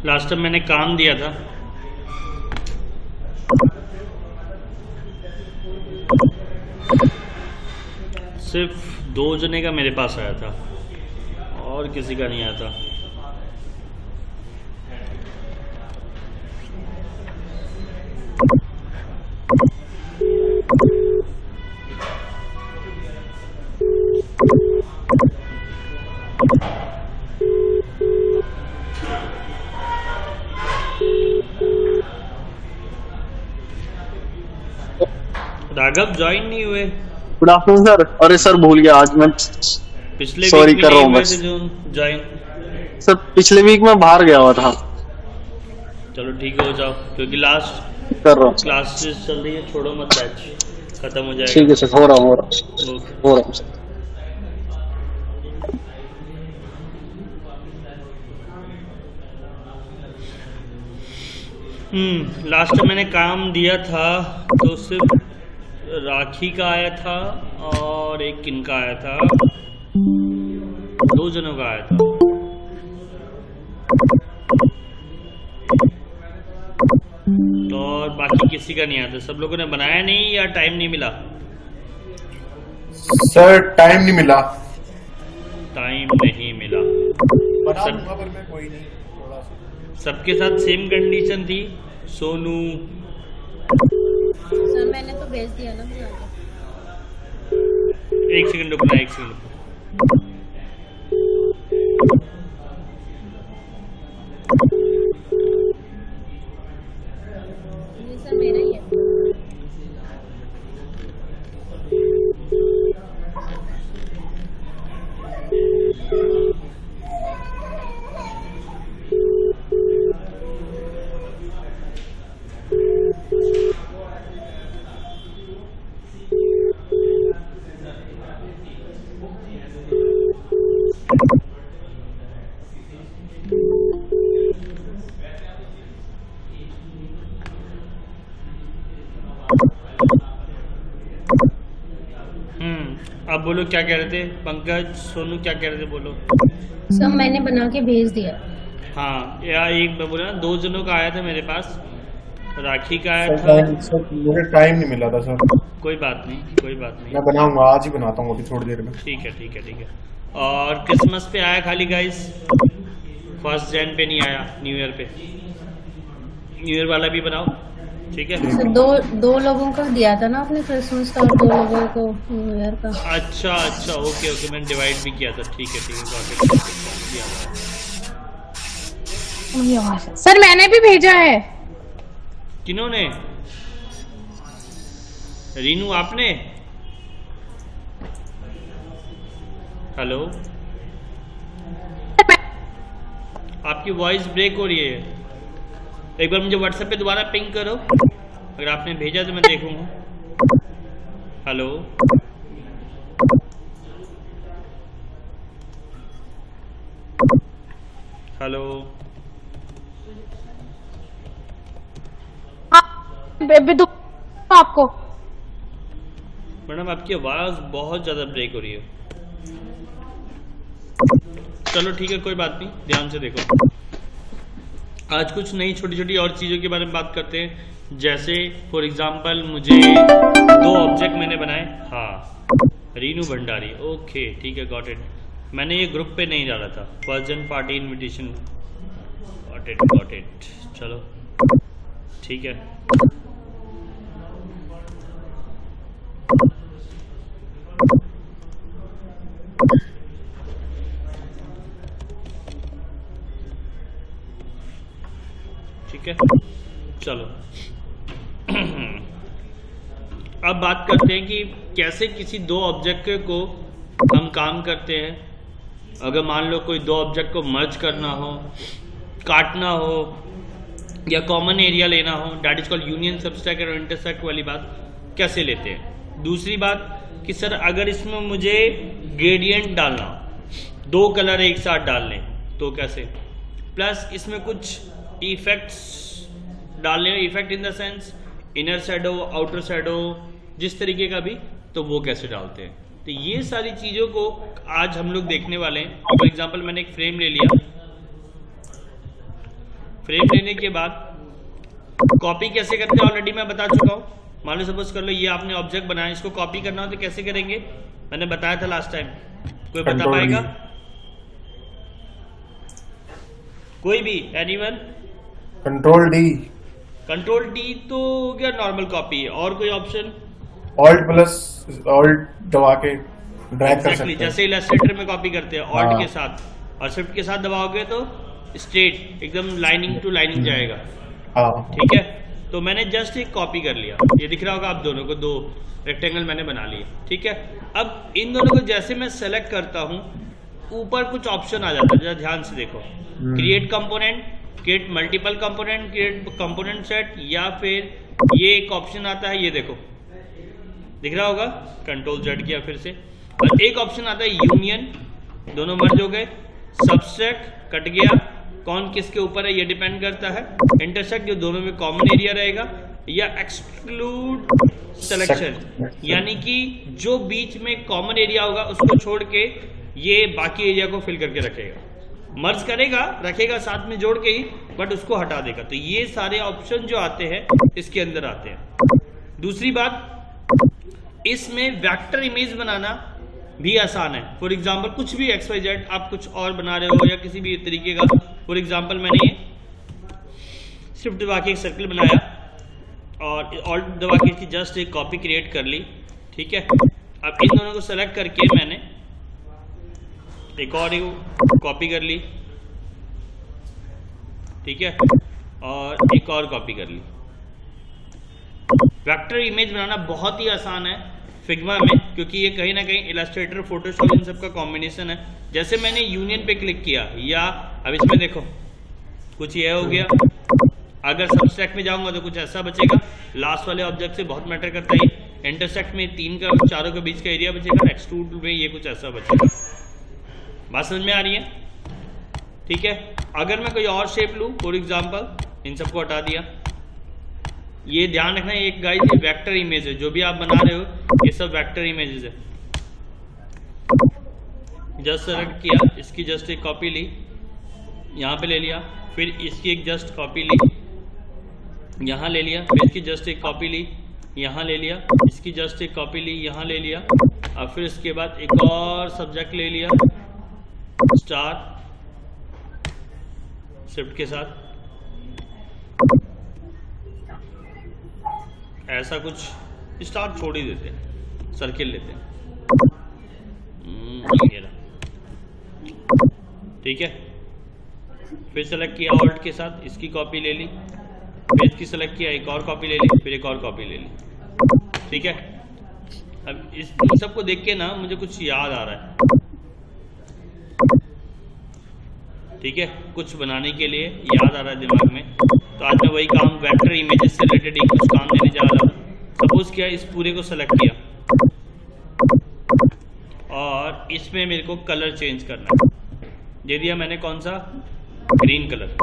Last time मैंने काम दिया था, सिर्फ 2 जने का मेरे पास आया था और किसी का नहीं आया था। राघव ज्वाइन नहीं हुए। Good afternoon sir. अरे सर भूल गया आज मैं, पिछले सॉरी वीक कर रहा हूँ में बस। ज्वाइन। सर पिछले वीक में बाहर गया हुआ था। चलो ठीक है, हो जाओ, क्योंकि लास्ट कर रहा हूँ क्लासेस चल रही है, छोड़ो मत, बैच खत्म हो जाएगा। ठीक है सर, हो रहा हूँ ओके। सर। लास्ट टाइम मैंने काम दिया था तो सिर्फ राखी का आया था और एक किनका आया था, 2 जनों का आया था। और बाकी किसी का नहीं आया था। सब लोगों ने बनाया नहीं या टाइम नहीं मिला? सर टाइम नहीं मिला। टाइम नहीं मिला। पर मैं कोई नहीं, थोड़ा सा सबके साथ सेम कंडीशन थी। सोनू, सर मैंने तो भेज दिया ना बना के। 1 सेकंड रुकना, 1 सेकंड रुकना। ये सर मेरा ही है। अब बोलो क्या कह रहे थे पंकज, सोनू क्या कह रहे थे, बोलो। सर मैंने बना के भेज दिया। हाँ, या एक मैं बोला ना, 2 जनों का आया था मेरे पास, राखी का आया था। सर मुझे टाइम नहीं मिला था सर। कोई बात नहीं, कोई बात नहीं, मैं बनाऊंगा, आज ही बनाता हूँ अभी थोड़ी देर में। ठीक है ठीक है ठीक है। और क्रिसमस पे आया खाली गाइस, 1 जन पे नहीं आया। न्यू ईयर पे, न्यू ईयर वाला भी बनाओ, ठीक है। सर दो लोगों का दिया था ना आपने क्रिसमस का, और 2 लोगों को न्यू ईयर का। अच्छा अच्छा, ओके ओके, मैंने डिवाइड भी किया था, ठीक है ठीक है। सर मैंने भी भेजा है। किन्होंने? रीनू आपने? हेलो, आपकी वॉइस ब्रेक हो रही है। एक बार मुझे व्हाट्सएप पे दोबारा पिंग करो, अगर आपने भेजा तो मैं देखूंगा। हेलो, हेलो, आपको मैडम आपकी आवाज बहुत ज्यादा ब्रेक हो रही है। चलो ठीक है, कोई बात नहीं, ध्यान से देखो। आज कुछ नई छोटी छोटी और चीज़ों के बारे में बात करते हैं। जैसे फॉर एग्जांपल मुझे 2 ऑब्जेक्ट मैंने बनाए। हाँ, रीनू भंडारी, ओके ठीक है, गॉट इट। मैंने ये ग्रुप पे नहीं डाला था, version party invitation, got it. चलो ठीक है, ठीक है, चलो अब बात करते हैं कि कैसे किसी दो ऑब्जेक्ट को हम काम करते हैं। अगर मान लो कोई दो ऑब्जेक्ट को मर्ज करना हो, काटना हो या कॉमन एरिया लेना हो, that is called union, subtract और इंटरसेक्ट वाली बात कैसे लेते हैं। दूसरी बात कि सर अगर इसमें मुझे ग्रेडियंट डालना हो, दो कलर एक साथ डालने तो कैसे, प्लस इसमें कुछ इफेक्ट्स डालने, effect in the sense inner shadow, outer shadow, जिस तरीके का भी, तो वो कैसे डालते हैं। तो ये सारी चीज़ों को आज हम लोग देखने वाले हैं। फॉर एग्जांपल मैंने एक फ्रेम ले लिया, फ्रेम लेने के बाद कॉपी कैसे करते हैं ऑलरेडी मैं बता चुका हूँ। मान लो सपोज कर लो ये आपने ऑब्जेक्ट बनाया, इसको कॉपी करना हो तो कैसे करेंगे, मैंने बताया था लास्ट टाइम, कोई बता पाएगा? कोई भी, anyone? Control D. Control D तो हो गया नॉर्मल कॉपी है, और कोई ऑप्शन? ऑल्ट प्लस ऑल्ट दबा के ड्रैग कर सकते हैं, जैसे इलस्ट्रेटर में कॉपी करते हैं ऑल्ट हाँ। के साथ, और शिफ्ट के साथ दबाओगे तो स्ट्रेट एकदम लाइनिंग टू लाइनिंग जाएगा। हाँ ठीक है, तो मैंने जस्ट एक कॉपी कर लिया, ये दिख रहा होगा आप दोनों को, दो रेक्टेंगल मैंने बना लिए। ठीक है, अब इन दोनों को जैसे मैं सेलेक्ट करता हूँ, ऊपर कुछ ऑप्शन आ जाता है, जरा ध्यान से देखो, create component, create multiple component, create component set, या फिर ये एक ऑप्शन आता है, ये देखो दिख रहा होगा, कंट्रोल जेड किया फिर से, और एक ऑप्शन आता है यूनियन, दोनों मर्ज हो गए, सबट्रैक्ट कट गया, कौन किसके ऊपर है ये डिपेंड करता है, इंटरसेक्ट जो दोनों में कॉमन एरिया रहेगा, या एक्सक्लूड सिलेक्शन, यानी कि जो बीच में कॉमन एरिया होगा उसको छोड़ के ये बाकी एरिया को फिल करके रखेगा, मर्ज करेगा, रखेगा साथ में जोड़ के ही, बट उसको हटा देगा। तो ये सारे ऑप्शन जो आते हैं इसके अंदर आते हैं। दूसरी बात, इसमें वेक्टर इमेज बनाना भी आसान है। फॉर एग्जांपल कुछ भी XYZ आप कुछ और बना रहे हो या किसी भी तरीके का, फॉर एग्जांपल मैंने ये शिफ्ट दबा के एक सर्कल बनाया और ऑल्ट दबा के इसकी जस्ट एक कॉपी क्रिएट कर ली। ठीक है, अब इन दोनों को सेलेक्ट करके मैंने एक और कॉपी कर ली, ठीक है, और एक और कॉपी कर ली। वेक्टर इमेज बनाना बहुत ही आसान है फिग्मा में, क्योंकि ये कहीं ना कहीं इलस्ट्रेटर, फोटोशॉप इन सब का कॉम्बिनेशन है। जैसे मैंने यूनियन पे क्लिक किया, या अब इसमें देखो कुछ ये हो गया, अगर सबट्रैक्ट में जाऊंगा तो कुछ ऐसा बचेगा, लास्ट वाले ऑब्जेक्ट से बहुत मैटर करता है, इंटरसेक्ट में तीन का चारों के बीच का एरिया बचेगा, एक्सट्रूड में ये कुछ ऐसा बचेगा। बात समझ में आ रही है? ठीक है, अगर मैं कोई और शेप लूँ, फॉर एग्जाम्पल इन सबको हटा दिया, ये ध्यान रखना एक गाइस ये वेक्टर इमेज है, जो भी आप बना रहे हो ये सब वेक्टर इमेजेस है। जस्ट सेलेक्ट किया, इसकी जस्ट एक कॉपी ली, यहाँ पे ले लिया, फिर इसकी एक जस्ट कॉपी ली, यहाँ ले लिया, फिर इसकी जस्ट एक कॉपी ली, यहाँ ले लिया, इसकी जस्ट एक कॉपी ली, यहाँ ले लिया, और फिर इसके बाद एक और सब्जेक्ट ले लिया, स्टार शिफ्ट के साथ, ऐसा कुछ स्टार छोड़ ही देते हैं, सर्किल लेते हैं, ठीक है। फिर सेलेक्ट किया ऑल्ट के साथ, इसकी कॉपी ले ली, फिर इसकी सेलेक्ट किया, एक और कॉपी ले ली, फिर एक और कॉपी ले ली, ठीक है। अब इस सबको देख के ना मुझे कुछ याद आ रहा है, ठीक है, कुछ बनाने के लिए याद आ रहा है दिमाग में, तो आज मैं वही काम वेक्टर इमेजेस से रिलेटेड एक कुछ काम देने जा रहा हूँ। सपोज किया, इस पूरे को सेलेक्ट किया और इसमें मेरे को कलर चेंज करना है, दे दिया मैंने कौन सा, ग्रीन कलर,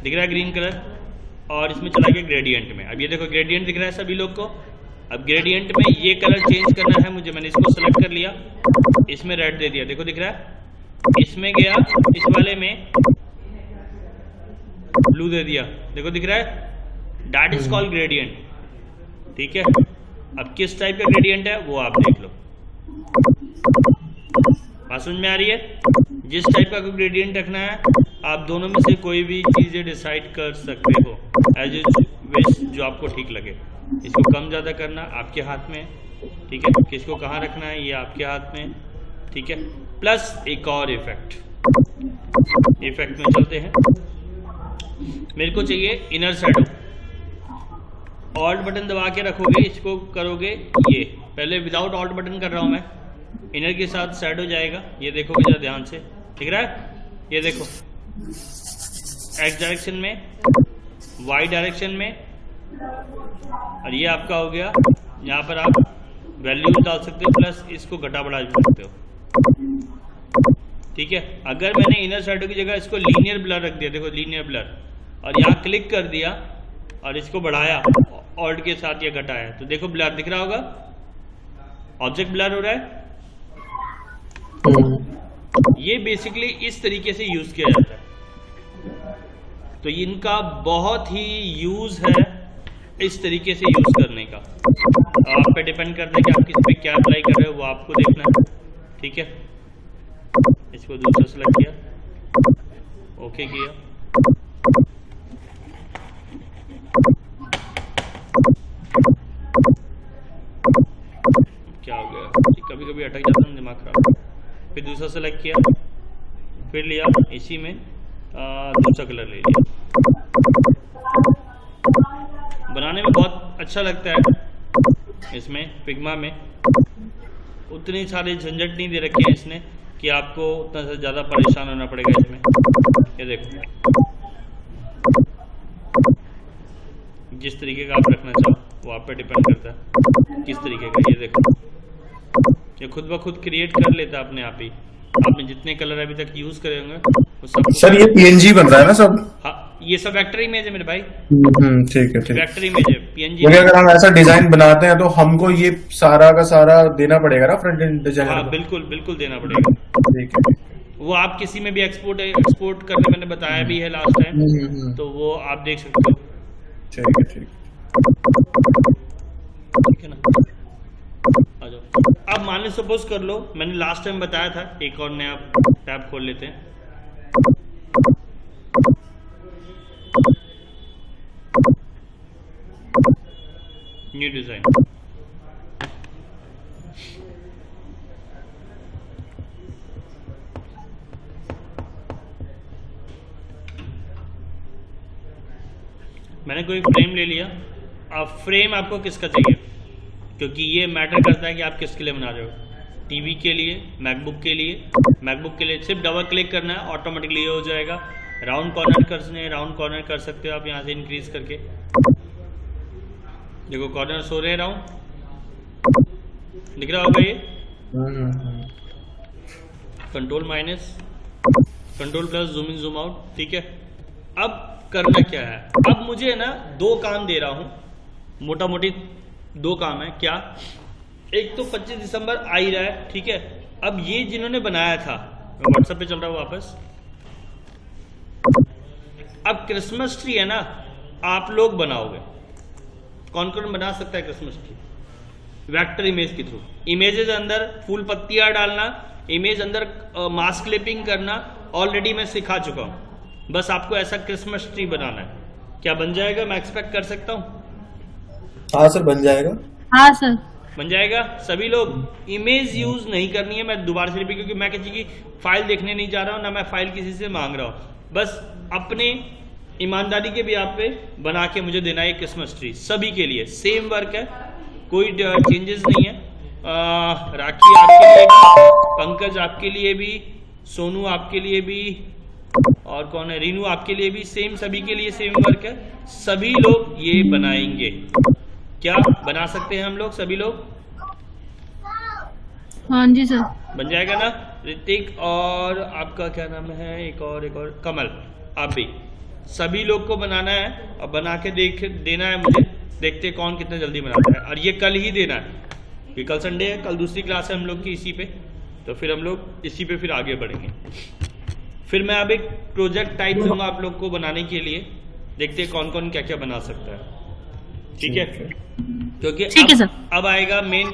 दिख रहा है ग्रीन कलर, और इसमें चला गया ग्रेडियंट में। अब ये देखो ग्रेडियंट दिख रहा है सभी लोग को, अब ग्रेडियंट में ये कलर चेंज करना है मुझे, मैंने इसको सेलेक्ट कर लिया, इसमें रेड दे दिया, देखो दिख रहा है, इसमें गया, इस वाले में ब्लू दे दिया, देखो दिख रहा है, दैट इज कॉल्ड ग्रेडियंट, ठीक है। अब किस टाइप का ग्रेडियंट है वो आप देख लो, बात समझ में आ रही है? जिस टाइप का ग्रेडियंट रखना है आप दोनों में से कोई भी चीजें डिसाइड कर सकते हो, एज यू विश, जो आपको ठीक लगे। इसको कम ज़्यादा करना आपके हाथ में, ठीक है, किसको कहाँ रखना है ये आपके हाथ में, ठीक है। प्लस एक और इफेक्ट में चलते हैं, मेरे को चाहिए इनर शैडो। ऑल्ट बटन दबा के रखोगे, इसको करोगे ये, पहले विदाउट ऑल्ट बटन कर रहा हूँ मैं, इनर के साथ शैडो जाएगा, ये देखोगे जरा ध्यान से, दिख रहा है? ये देखो एक्स डायरेक्शन में, वाई डायरेक्शन में, और ये आपका हो गया। यहाँ पर आप वैल्यू डाल सकते हो, प्लस इसको घटा बढ़ा भी सकते हो, ठीक है। अगर मैंने इनर शैडो की जगह इसको लीनियर ब्लर रख दिया, देखो लीनियर ब्लर, और यहाँ क्लिक कर दिया और इसको बढ़ाया ऑल्ट के साथ ये घटाया, तो देखो ब्लर दिख रहा होगा, ऑब्जेक्ट ब्लर हो रहा है। ये बेसिकली इस तरीके से यूज किया जाता है, तो इनका बहुत ही यूज है इस तरीके से यूज करने का। आप पे डिपेंड करता है कि आप किस पे क्या अप्लाई कर रहे हो, वो आपको देखना है, ठीक है। इसको दूसरा सेलेक्ट किया, ओके किया, क्या हो गया, कभी कभी अटक जाता है दिमाग खराब। फिर दूसरा सेलेक्ट किया, फिर लिया इसी में दूसरा कलर ले लिया। बनाने में बहुत अच्छा लगता है, इसमें फिग्मा में उतनी सारे झंझट नहीं दे रखे हैं इसने कि आपको उतना से ज़्यादा परेशान होना पड़ेगा इसमें। ये देखो जिस तरीके का आप रखना चाहो वो आप पे डिपेंड करता है किस तरीके का। ये देखो ये खुद ब खुद क्रिएट कर लेता है अपने आप ही। आपने जितने कलर अभी तक यूज करे होंगे वो सब। सर ये पीएनजी बन रहा है ना सब? हाँ ये सब वेक्टर इमेज है मेरे भाई। ठीक है, ठीक। वेक्टर इमेज है, पीएनजी। क्योंकि अगर हम ऐसा डिजाइन बनाते हैं तो हमको ये सारा का सारा देना पड़ेगा ना फ्रंट एंड डिजाइनर हाँ को? बिल्कुल बिल्कुल देना पड़ेगा। ठीक है। वो आप किसी में भी एक्सपोर्ट करने मैंने बताया भी है लास्ट टाइम, तो वो आप देख सकते हो। ठीक है, ठीक है ना। आ जाओ। अब मान लो सपोज कर लो मैंने लास्ट टाइम बताया था, एक और नया टैब खोल लेते हैं। New design. मैंने कोई फ्रेम ले लिया। अब फ्रेम आपको किसका चाहिए, क्योंकि ये मैटर करता है कि आप किसके लिए बना रहे हो। टीवी के लिए, मैकबुक के लिए सिर्फ डबल क्लिक करना है, ऑटोमेटिकली ये हो जाएगा। राउंड कॉर्नर राउंड कॉर्नर कर सकते हो आप यहाँ से इंक्रीज करके। देखो कॉर्नर हो रहे हैं, राउंड दिख रहा होगा ये। Control minus, control plus, zoom in zoom out, ठीक है। अब करना क्या है, अब मुझे ना दो काम दे रहा हूं, मोटा मोटी दो काम है। क्या, एक तो 25 दिसंबर आ ही रहा है, ठीक है। अब ये जिन्होंने बनाया था, मैं व्हाट्सएप पे चल रहा हूं वापस। अब क्रिसमस ट्री है ना, आप लोग बनाओगे। कौन कौन बना सकता है क्रिसमस ट्री? वेक्टर इमेज के थ्रू। इमेजेस अंदर फूल पत्तियां डालना, इमेज अंदर मास्क क्लिपिंग करना ऑलरेडी मैं सिखा चुका हूं। बस आपको ऐसा क्रिसमस ट्री बनाना है। क्या बन जाएगा? मैं एक्सपेक्ट कर सकता हूं। हाँ सर बन जाएगा। हाँ सर बन जाएगा। सभी लोग इमेज यूज नहीं करनी है, मैं दोबारा से रिपीट, क्योंकि मैं किसी की फाइल देखने नहीं जा रहा हूं, ना मैं फाइल किसी से मांग रहा हूं। बस अपने ईमानदारी के भी आप पे बना के मुझे देना है क्रिसमस ट्री। सभी के लिए सेम वर्क है, कोई चेंजेस नहीं है। राखी आपके लिए भी, पंकज आपके लिए भी, सोनू आपके लिए भी, और कौन है, रीनू आपके लिए भी, सेम सभी के लिए सेम वर्क है। सभी लोग ये बनाएंगे। क्या बना सकते हैं हम लोग? सभी लोग हाँ जी सर। बन जाएगा ना? ऋतिक और आपका क्या नाम है, एक और कमल, आप भी सभी लोग को बनाना है और बना के देना है मुझे। देखते कौन कितना जल्दी बनाता है। और ये कल ही देना है, क्योंकि कल संडे है, कल दूसरी क्लास है हम लोग की इसी पे, तो फिर हम लोग इसी पे फिर आगे बढ़ेंगे। फिर मैं अब एक प्रोजेक्ट टाइप दूंगा आप लोग को बनाने के लिए। देखते हैं कौन कौन क्या क्या बना सकता है, ठीक है। क्योंकि अब आएगा मेन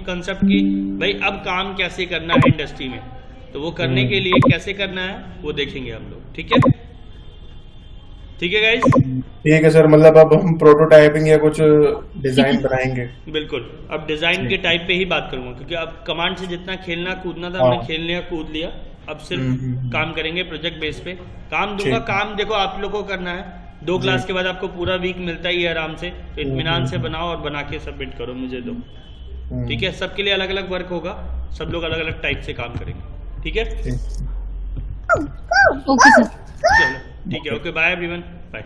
कंसेप्ट की, भाई अब काम कैसे करना है इंडस्ट्री में, तो वो करने के लिए कैसे करना है वो देखेंगे हम लोग, ठीक है। ठीक है गाइस, ठीक है सर। मतलब अब हम प्रोटोटाइपिंग या कुछ डिजाइन बनाएंगे। बिल्कुल, अब डिजाइन के टाइप पे ही बात करूंगा, क्योंकि अब कमांड से जितना खेलना कूदना था हमने खेलने का कूद लिया। अब सिर्फ काम करेंगे प्रोजेक्ट बेस पे। काम दूंगा, काम देखो आप लोगों को करना है। 2 क्लास के बाद आपको पूरा वीक मिलता ही है आराम से, तो इत्मीनान से बनाओ और बना के सबमिट करो, मुझे दो। ठीक है, सबके लिए अलग अलग वर्क होगा, सब लोग अलग अलग टाइप से काम करेंगे। ठीक है, ओके सर। चलो ठीक है, ओके बाय एवरीवन, बाय।